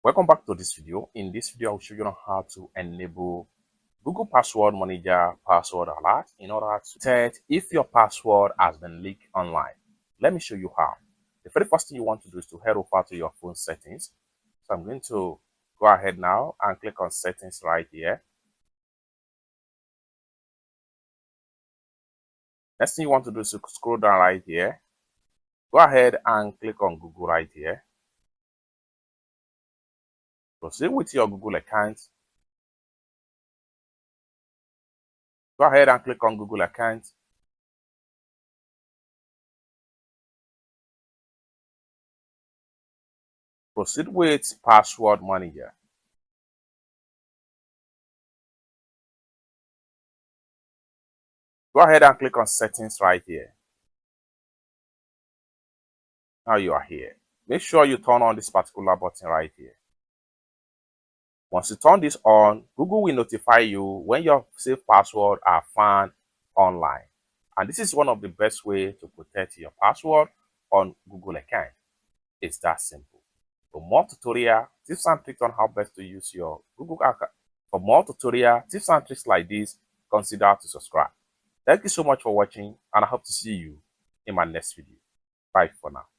Welcome back to this video. In this video, I'll show you on how to enable Google Password Manager password alert in order to detect if your password has been leaked online. Let me show you how. The very first thing you want to do is to head over to your phone settings. So I'm going to go ahead now and click on settings right here. Next thing you want to do is to scroll down right here. Go ahead and click on Google right here. Proceed with your Google account. Go ahead and click on Google account. Proceed with Password Manager. Go ahead and click on settings right here. Now you are here. Make sure you turn on this particular button right here. Once you turn this on, Google will notify you when your saved password are found online. And this is one of the best ways to protect your password on Google account. It's that simple. For more tutorial tips and tricks on how best to use your Google account, for more tutorial tips and tricks like this, consider to subscribe. Thank you so much for watching, and I hope to see you in my next video. Bye for now.